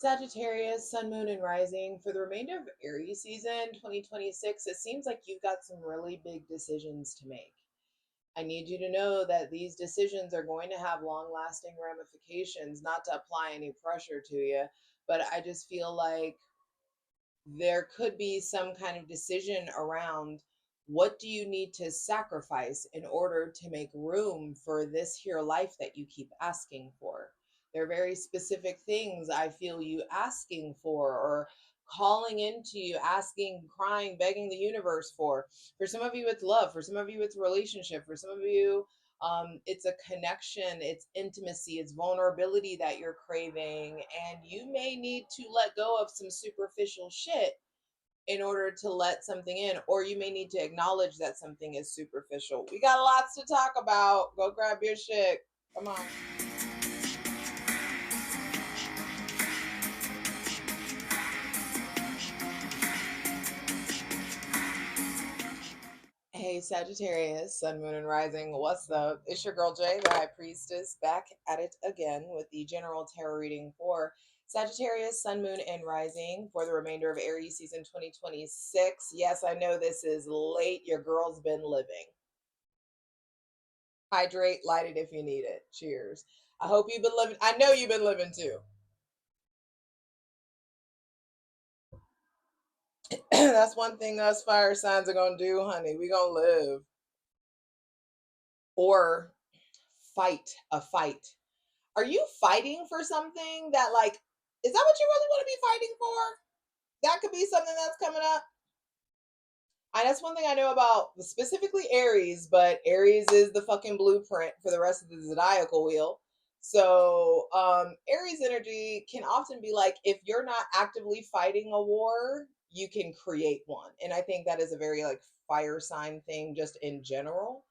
Sagittarius, Sun, Moon, and Rising. For the remainder of Aries season 2026, it seems like you've got some really big decisions to make. I need you to know that these decisions are going to have long lasting ramifications, not to apply any pressure to you, but I just feel like there could be some kind of decision around what do you need to sacrifice in order to make room for this here life that you keep asking for. There are very specific things I feel you asking for or calling into you, asking, crying, begging the universe for. For some of you, it's love. For some of you, it's relationship. For some of you, it's a connection, it's intimacy, it's vulnerability that you're craving, and you may need to let go of some superficial shit in order to let something in, or you may need to acknowledge that something is superficial. We got lots to talk about. Go grab your shit. Come on. Hey, Sagittarius, Sun, Moon, and Rising. What's up? It's your girl Jay, the High Priestess, back at it again with the general tarot reading for Sagittarius, Sun, Moon, and Rising for the remainder of Aries season 2026. Yes, I know this is late. Your girl's been living. Hydrate, light it if you need it. Cheers. I hope you've been living. I know you've been living too. That's one thing us fire signs are going to do, honey. We going to live or fight a fight. Are you fighting for something that, like, is that what you really want to be fighting for? That could be something that's coming up. And that's one thing I know about specifically Aries, but Aries is the fucking blueprint for the rest of the zodiacal wheel. So, Aries energy can often be like, if you're not actively fighting a war, you can create one. And I think that is a very like fire sign thing just in general.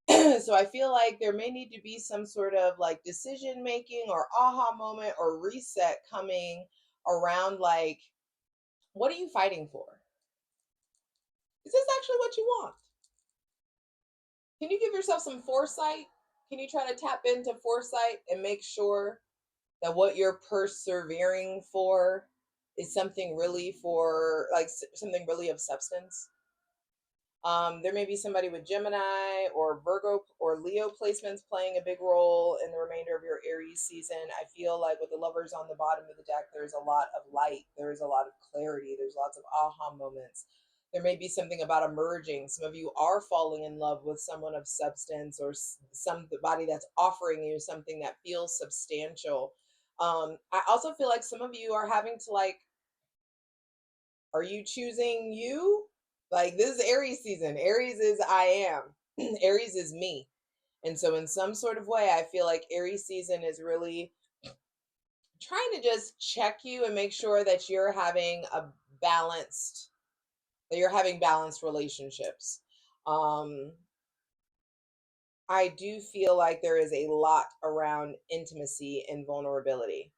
So I feel like there may need to be some sort of like decision making or aha moment or reset coming around like, what are you fighting for? Is this actually what you want? Can you give yourself some foresight? Can you try to tap into foresight and make sure that what you're persevering for is something really for like something really of substance? There may be somebody with Gemini or Virgo or Leo placements playing a big role in the remainder of your Aries season. I feel like with the lovers on the bottom of the deck, there's a lot of light, there's a lot of clarity, there's lots of aha moments. There may be something about emerging. Some of you are falling in love with someone of substance or somebody that's offering you something that feels substantial. I also feel like some of you are having to like, are you choosing you? Like this is Aries season. Aries is I am. Aries is me. And so in some sort of way, I feel like Aries season is really trying to just check you and make sure that you're having a balanced that you're having balanced relationships. Um I do feel like there is a lot around intimacy and vulnerability.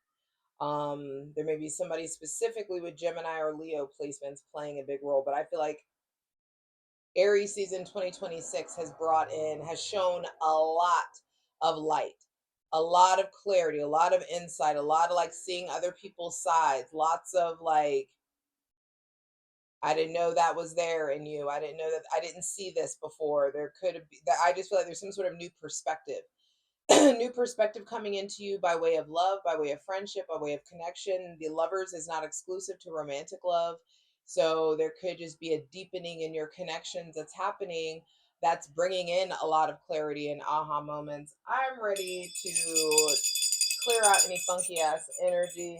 There may be somebody specifically with Gemini or Leo placements playing a big role, but I feel like Aries season 2026 has shown a lot of light, a lot of clarity, a lot of insight, a lot of like seeing other people's sides, lots of like, I didn't know that was there in you. I didn't know that I didn't see this before. There could have been that. I just feel like there's some sort of new perspective, new perspective coming into you by way of love, by way of friendship, by way of connection. The lovers is not exclusive to romantic love. So there could just be a deepening in your connections that's happening that's bringing in a lot of clarity and aha moments. I'm ready to clear out any funky ass energy.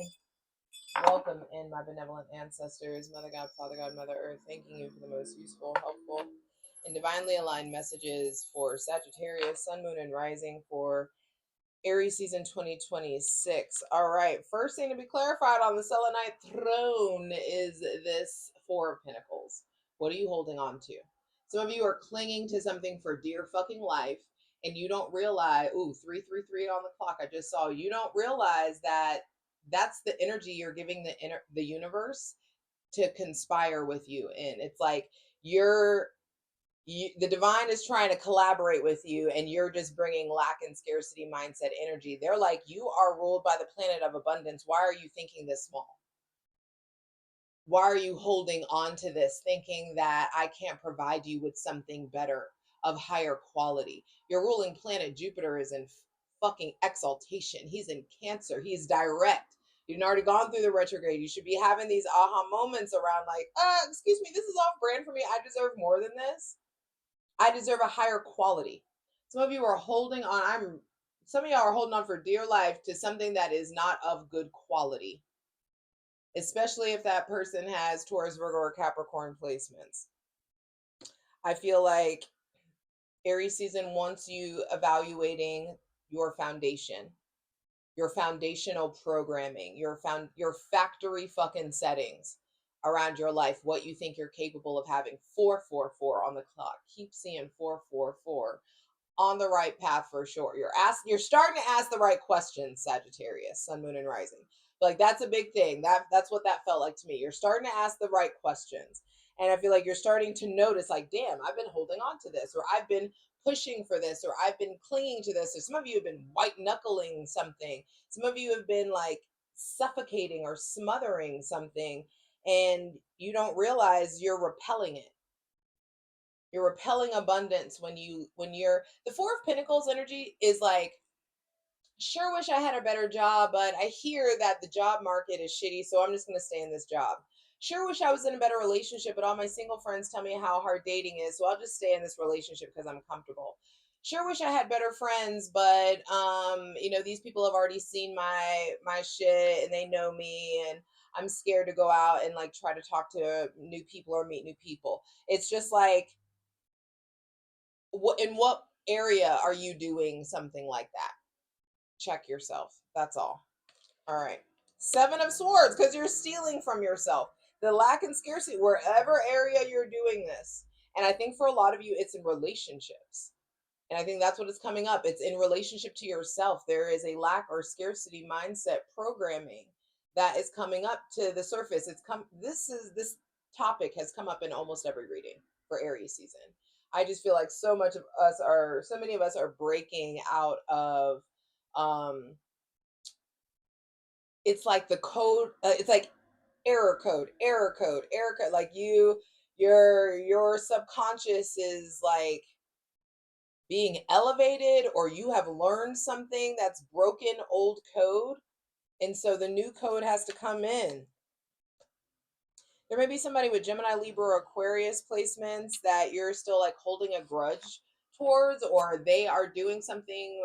Welcome in, my benevolent ancestors, Mother God, Father God, Mother Earth, thanking you for the most useful, helpful, and divinely aligned messages for Sagittarius, Sun, Moon, and Rising for Aries season 2026. All right, first thing to be clarified on the selenite throne is this Four of Pentacles. What are you holding on to? Some of you are clinging to something for dear fucking life, and you don't realize, ooh, 333 on the clock, I just saw, you don't realize that that's the energy you're giving the universe to conspire with you in. It's like you're The divine is trying to collaborate with you, and you're just bringing lack and scarcity mindset energy. They're like, you are ruled by the planet of abundance. Why are you thinking this small? Why are you holding on to this thinking that I can't provide you with something better of higher quality? Your ruling planet Jupiter is in fucking exaltation. He's in Cancer. He's direct. You've already gone through the retrograde. You should be having these aha moments around like, excuse me, this is off brand for me. I deserve more than this. I deserve a higher quality. Some of you are holding on. Some of y'all are holding on for dear life to something that is not of good quality, especially if that person has Taurus, Virgo, or Capricorn placements. I feel like Aries season wants you evaluating your foundation, your foundational programming, your factory fucking settings around your life, what you think you're capable of having. 444 on the clock. Keep seeing 444. On the right path for sure. You're starting to ask the right questions, Sagittarius, Sun, Moon, and Rising. Like that's a big thing. That's what that felt like to me. You're starting to ask the right questions. And I feel like you're starting to notice, like, damn, I've been holding on to this, or I've been pushing for this, or I've been clinging to this, or some of you have been white knuckling something. Some of you have been like suffocating or smothering something, and you don't realize you're repelling it. You're repelling abundance when you're the Four of Pentacles energy is like, sure wish I had a better job, but I hear that the job market is shitty, so I'm just gonna stay in this job. Sure wish I was in a better relationship, but all my single friends tell me how hard dating is, so I'll just stay in this relationship because I'm comfortable. Sure wish I had better friends, but these people have already seen my shit and they know me, and I'm scared to go out and like try to talk to new people or meet new people. It's just like, in what area are you doing something like that? Check yourself. That's all right. Seven of Swords, because you're stealing from yourself. The lack and scarcity, wherever area you're doing this. And I think for a lot of you, it's in relationships. And I think that's what is coming up. It's in relationship to yourself. There is a lack or scarcity mindset programming that is coming up to the surface. This topic has come up in almost every reading for Aries season. I just feel like so many of us are breaking out of it's like the code, it's like error code. Like your subconscious is like being elevated, or you have learned something that's broken old code, and so the new code has to come in. There may be somebody with Gemini, Libra, or Aquarius placements that you're still like holding a grudge towards, or they are doing something,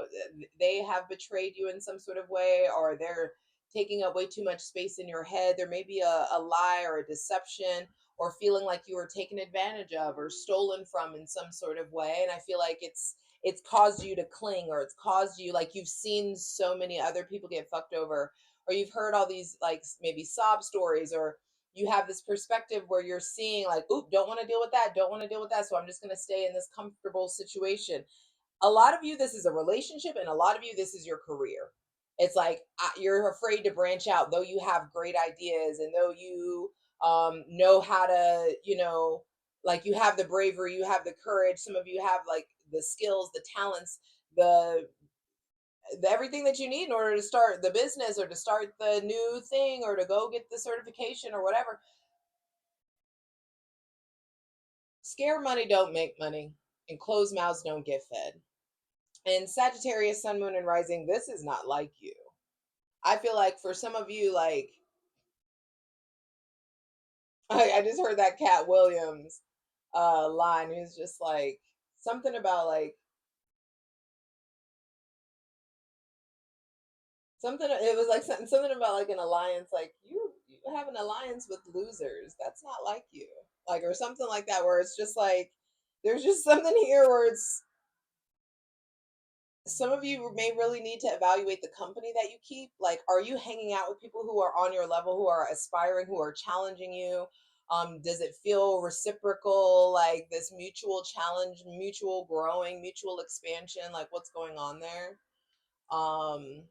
they have betrayed you in some sort of way, or they're taking up way too much space in your head. There may be a lie or a deception, or feeling like you were taken advantage of or stolen from in some sort of way. And I feel like it's caused you to cling, or it's caused you, like, you've seen so many other people get fucked over, or you've heard all these like maybe sob stories, or you have this perspective where you're seeing like, oop, don't want to deal with that, don't want to deal with that, so I'm just going to stay in this comfortable situation. A lot of you, this is a relationship, and a lot of you, this is your career. It's like, you're afraid to branch out, though you have great ideas, and though you know how to, like, you have the bravery, you have the courage, some of you have like the skills, the talents, the everything that you need in order to start the business, or to start the new thing, or to go get the certification or whatever. Scare money don't make money, and closed mouths don't get fed. And Sagittarius, Sun, Moon, and Rising, this is not like you. I feel like for some of you, like, I just heard that Cat Williams line. He's just like, something about like, something, it was like something about like an alliance, like you have an alliance with losers. That's not like you. Like, or something like that, where it's just like, there's just something here where it's, some of you may really need to evaluate the company that you keep. Like, are you hanging out with people who are on your level, who are aspiring, who are challenging you? Does it feel reciprocal, like this mutual challenge, mutual growing, mutual expansion? Like, what's going on there? Um,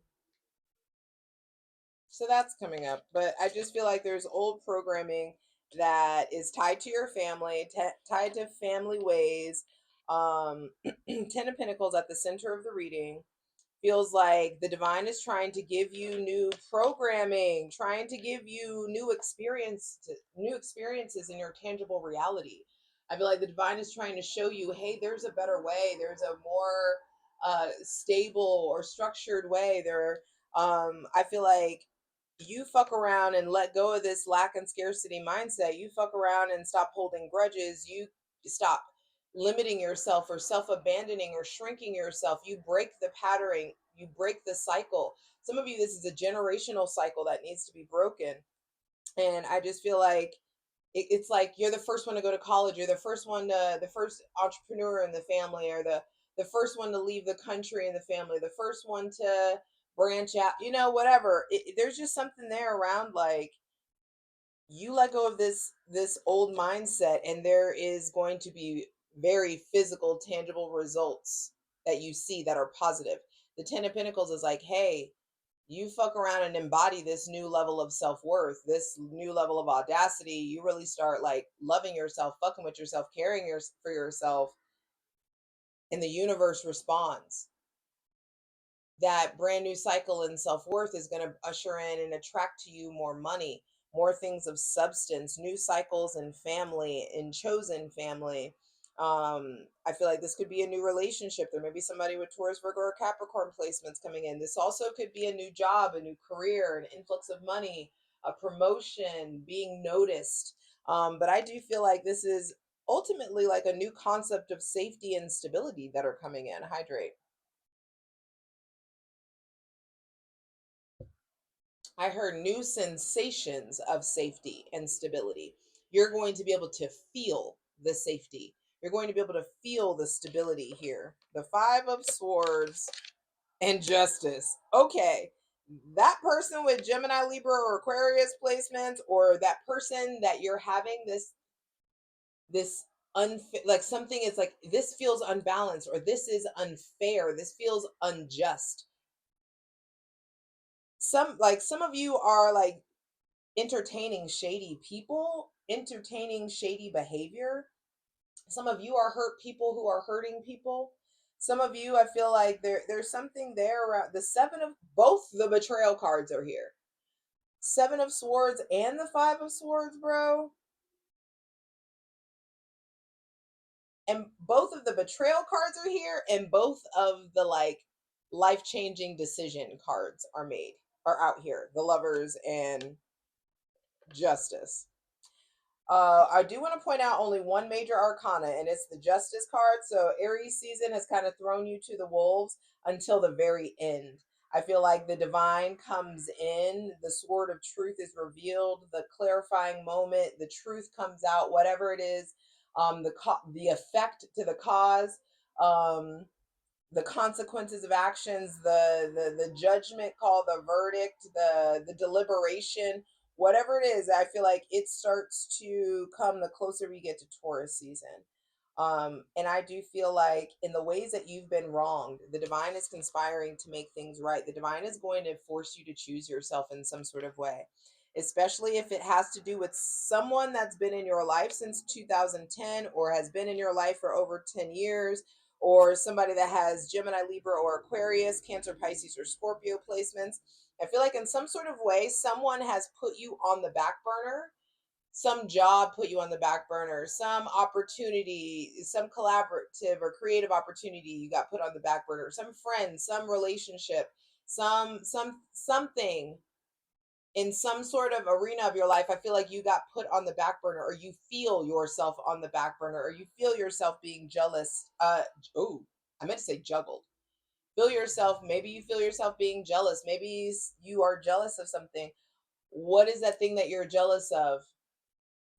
so that's coming up. But I just feel like there's old programming, that is tied to your family, tied to family ways. Ten of Pentacles at the center of the reading feels like the divine is trying to give you new programming, trying to give you new experiences in your tangible reality. I feel like the divine is trying to show you, hey, there's a better way. There's a more stable or structured way. I feel like you fuck around and let go of this lack and scarcity mindset. You fuck around and stop holding grudges. You stop limiting yourself or self-abandoning or shrinking yourself. You break the patterning, you break the cycle. Some of you, this is a generational cycle that needs to be broken. And I just feel like it's like you're the first one to go to college, you're the first entrepreneur in the family, or the first one to leave the country in the family, the first one to branch out, whatever. There's just something there around, like, you let go of this old mindset, and there is going to be very physical, tangible results that you see that are positive. The Ten of Pentacles is like, hey, you fuck around and embody this new level of self-worth, this new level of audacity. You really start like loving yourself, fucking with yourself, for yourself, and the universe responds. That brand new cycle in self-worth is going to usher in and attract to you more money, more things of substance, new cycles in family, in chosen family. I feel like this could be a new relationship. There may be somebody with Taurus, Virgo, or Capricorn placements coming in. This also could be a new job, a new career, an influx of money, a promotion, being noticed. But I do feel like this is ultimately like a new concept of safety and stability that are coming in. Hydrate. I heard new sensations of safety and stability. You're going to be able to feel the safety. You're going to be able to feel the stability here. The Five of Swords and Justice. Okay. That person with Gemini, Libra, or Aquarius placements, or that person that you're having this unfair, like something is like, this feels unbalanced, or this is unfair, this feels unjust. Some of you are like entertaining shady people, entertaining shady behavior. Some of you are hurt people who are hurting people. Some of you, I feel like there's something there around the seven of, both the betrayal cards are here. Seven of Swords and the Five of Swords, bro. And both of the betrayal cards are here, and both of the like life-changing decision cards are out here. The Lovers and Justice. I do want to point out only one major arcana, and it's the Justice card. So Aries season has kind of thrown you to the wolves until the very end. I feel like the divine comes in, the sword of truth is revealed, the clarifying moment, the truth comes out, whatever it is, the effect to the cause, um, the consequences of actions, the judgment call, the verdict, the deliberation, whatever it is. I feel like it starts to come the closer we get to Taurus season. And I do feel like in the ways that you've been wronged, the divine is conspiring to make things right. The divine is going to force you to choose yourself in some sort of way, especially if it has to do with someone that's been in your life since 2010, or has been in your life for over 10 years, or somebody that has Gemini, Libra, or Aquarius, Cancer, Pisces, or Scorpio placements. I feel like in some sort of way, someone has put you on the back burner. Some job put you on the back burner, some opportunity, some collaborative or creative opportunity you got put on the back burner, some friend, some relationship, something in some sort of arena of your life. I feel like you got put on the back burner, or you feel yourself on the back burner, or you feel yourself being jealous. Oh, I meant to say juggled. Maybe you feel yourself being jealous. Maybe you are jealous of something. What is that thing that you're jealous of?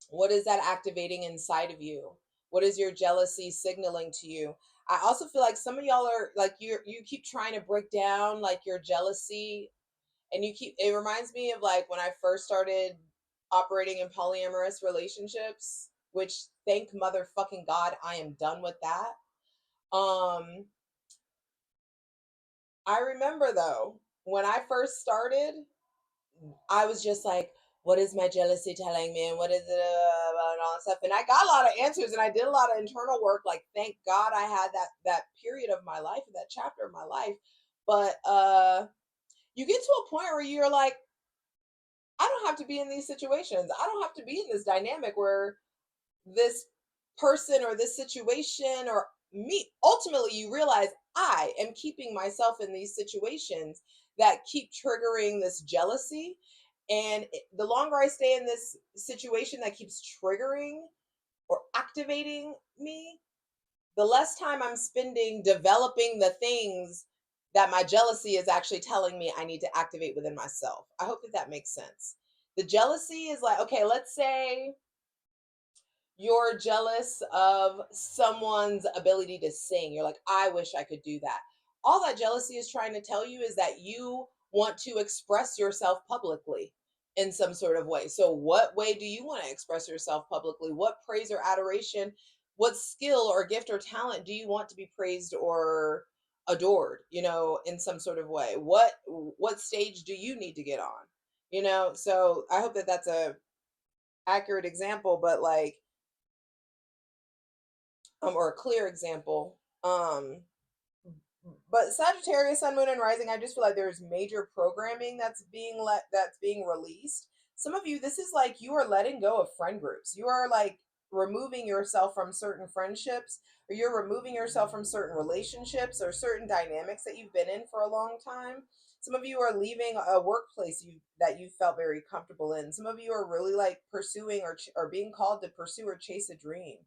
What is that activating inside of you? What is your jealousy signaling to you? I also feel like some of y'all are like, you keep trying to break down like your jealousy, and it reminds me of like when I first started operating in polyamorous relationships, which, thank motherfucking God, I am done with that. I remember though, when I first started, I was just like, what is my jealousy telling me, and what is it and all that stuff. And I got a lot of answers, and I did a lot of internal work. Like, thank God I had that period of my life, that chapter of my life. But you get to a point where you're like, I don't have to be in these situations. I don't have to be in this dynamic where this person or this situation or me, ultimately you realize I am keeping myself in these situations that keep triggering this jealousy. And the longer I stay in this situation that keeps triggering or activating me, the less time I'm spending developing the things that my jealousy is actually telling me I need to activate within myself. I hope that that makes sense. The jealousy is like, okay, let's say you're jealous of someone's ability to sing. You're like, I wish I could do that. All that jealousy is trying to tell you is that you want to express yourself publicly in some sort of way. So, what way do you want to express yourself publicly? What praise or adoration, what skill or gift or talent do you want to be praised or adored, in some sort of way? What stage do you need to get on? So I hope that that's a accurate example, but like, or a clear example. But Sagittarius, Sun, Moon, and Rising, I just feel like there's major programming that's being released. Some of you, this is like you are letting go of friend groups. You are like removing yourself from certain friendships, or you're removing yourself from certain relationships or certain dynamics that you've been in for a long time. Some of you are leaving a workplace that you felt very comfortable in. Some of you are really like pursuing or being called to pursue or chase a dream.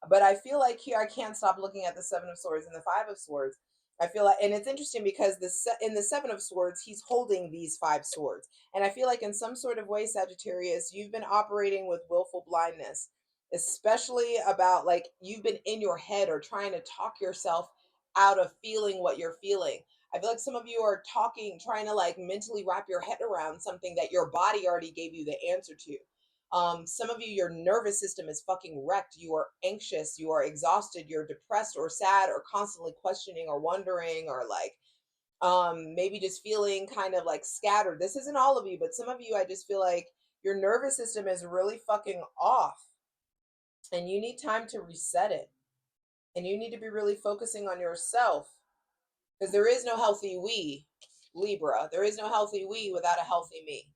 But I feel like here I can't stop looking at the Seven of Swords and the Five of Swords. I feel like, and it's interesting because in the Seven of Swords, he's holding these five swords, and I feel like in some sort of way, Sagittarius, you've been operating with willful blindness, especially about like you've been in your head or trying to talk yourself out of feeling what you're feeling. I feel like some of you are trying to like mentally wrap your head around something that your body already gave you the answer to. Some of you, your nervous system is fucking wrecked. You are anxious, you are exhausted, you're depressed or sad or constantly questioning or wondering or like maybe just feeling kind of like scattered. This isn't all of you, but some of you, I just feel like your nervous system is really fucking off and you need time to reset it. And you need to be really focusing on yourself because there is no healthy we, Libra. There is no healthy we without a healthy me.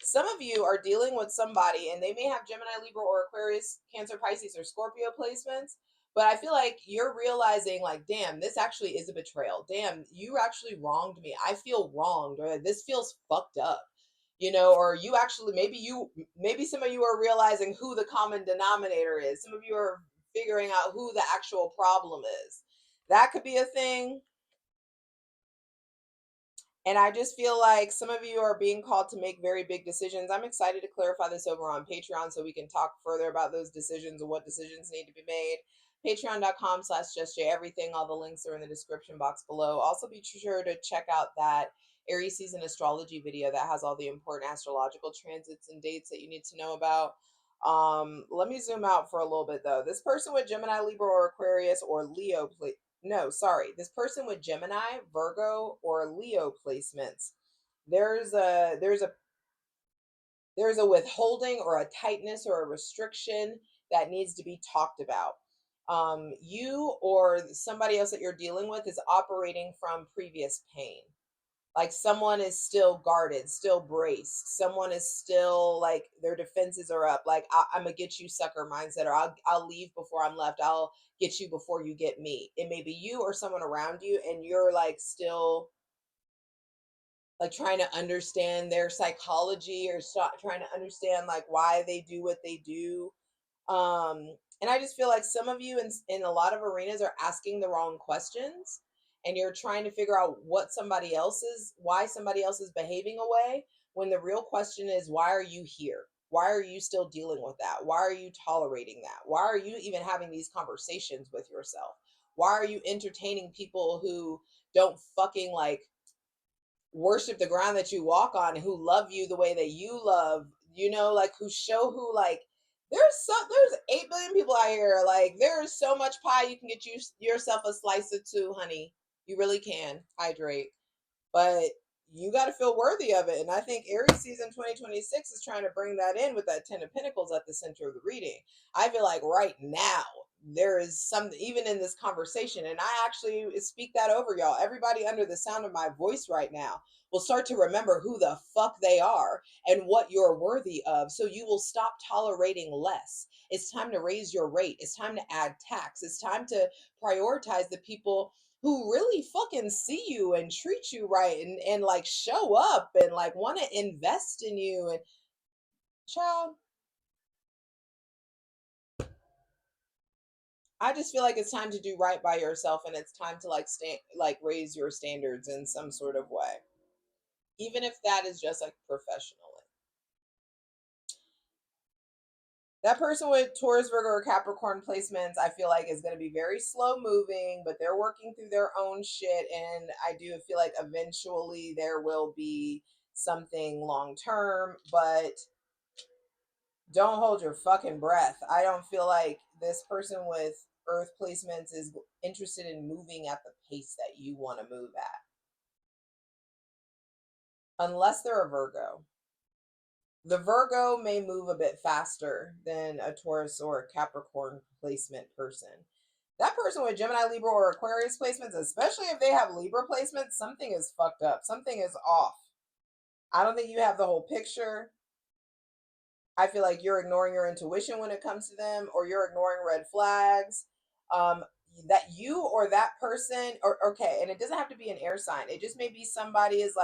Some of you are dealing with somebody and they may have Gemini, Libra, or Aquarius, Cancer, Pisces, or Scorpio placements. But I feel like you're realizing, like, damn, this actually is a betrayal. Damn, you actually wronged me. I feel wronged, or this feels fucked up, or you actually, maybe some of you are realizing who the common denominator is. Some of you are figuring out who the actual problem is. That could be a thing. And I just feel like some of you are being called to make very big decisions. I'm excited to clarify this over on Patreon so we can talk further about those decisions and what decisions need to be made. Patreon.com/JustJEverything. All the links are in the description box below. Also, be sure to check out that Aries season astrology video that has all the important astrological transits and dates that you need to know about. Let me zoom out for a little bit though. This person with Gemini, Libra, or Aquarius or Leo, no, sorry, this person with Gemini, Virgo, or Leo placements, there's a withholding or a tightness or a restriction that needs to be talked about. You or somebody else that you're dealing with is operating from previous pain. Like someone is still guarded, still braced. Someone is still like their defenses are up. Like I'm gonna get you sucker mindset, or I'll leave before I'm left. I'll get you before you get me. It may be you or someone around you, and you're like still like trying to understand their psychology or trying to understand like why they do what they do. And I just feel like some of you in a lot of arenas are asking the wrong questions and you're trying to figure out why somebody else is behaving away when the real question is, why are you here? Why are you still dealing with that? Why are you tolerating that? Why are you even having these conversations with yourself? Why are you entertaining people who don't fucking like worship the ground that you walk on, who love you the way that you love, like who like there's 8 billion people out here. Like there's so much pie you can get yourself a slice of too, honey. You really can hydrate. But you got to feel worthy of it. And I think Aries season 2026 is trying to bring that in with that 10 of Pentacles at the center of the reading. I feel like right now there is something, even in this conversation, and I actually speak that over y'all. Everybody under the sound of my voice right now will start to remember who the fuck they are and what you're worthy of. So you will stop tolerating less. It's time to raise your rate. It's time to add tax. It's time to prioritize the people who really fucking see you and treat you right and like show up and like want to invest in you. And child, I just feel like it's time to do right by yourself, and it's time to like raise your standards in some sort of way, even if that is just like professionally. That person with Taurus, Virgo, or Capricorn placements, I feel like is going to be very slow moving, but they're working through their own shit. And I do feel like eventually there will be something long term, but don't hold your fucking breath. I don't feel like this person with Earth placements is interested in moving at the pace that you want to move at, unless they're a Virgo. The Virgo may move a bit faster than a Taurus or a Capricorn placement person. That person with Gemini, Libra, or Aquarius placements, especially if they have Libra placements, something is fucked up. Something is off. I don't think you have the whole picture. I feel like you're ignoring your intuition when it comes to them, or you're ignoring red flags. That you or that person, or okay, and it doesn't have to be an air sign. It just may be somebody is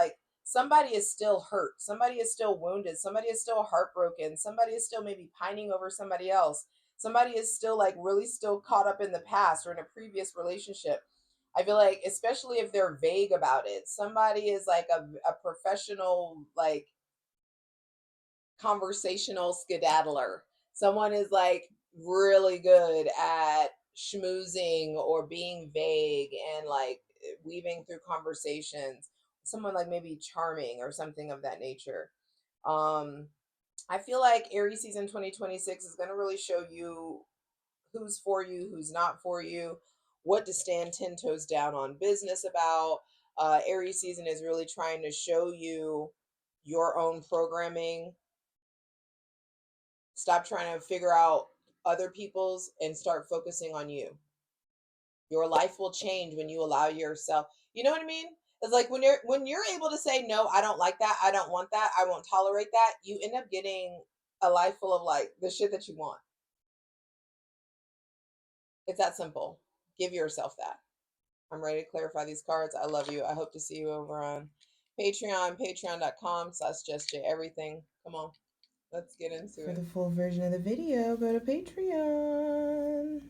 still hurt, somebody is still wounded, somebody is still heartbroken, somebody is still maybe pining over somebody else, somebody is still like really still caught up in the past or in a previous relationship. I feel like, especially if they're vague about it, somebody is like a professional, like conversational skedaddler. Someone is like really good at schmoozing or being vague and like weaving through conversations. Someone like maybe charming or something of that nature. Um, I feel like Aries season 2026 is going to really show you who's for you, who's not for you, what to stand 10 toes down on business about. Aries season is really trying to show you your own programming. Stop trying to figure out other people's and start focusing on you. Your life will change when you allow yourself. You know what I mean? It's like when you're able to say no, I don't like that, I don't want that, I won't tolerate that, you end up getting a life full of like the shit that you want. It's that simple. Give yourself that. I'm ready to clarify these cards. I love you. I hope to see you over on Patreon, patreon.com/JustJEverything. Come on. Let's get into it. For the full version of the video, go to Patreon.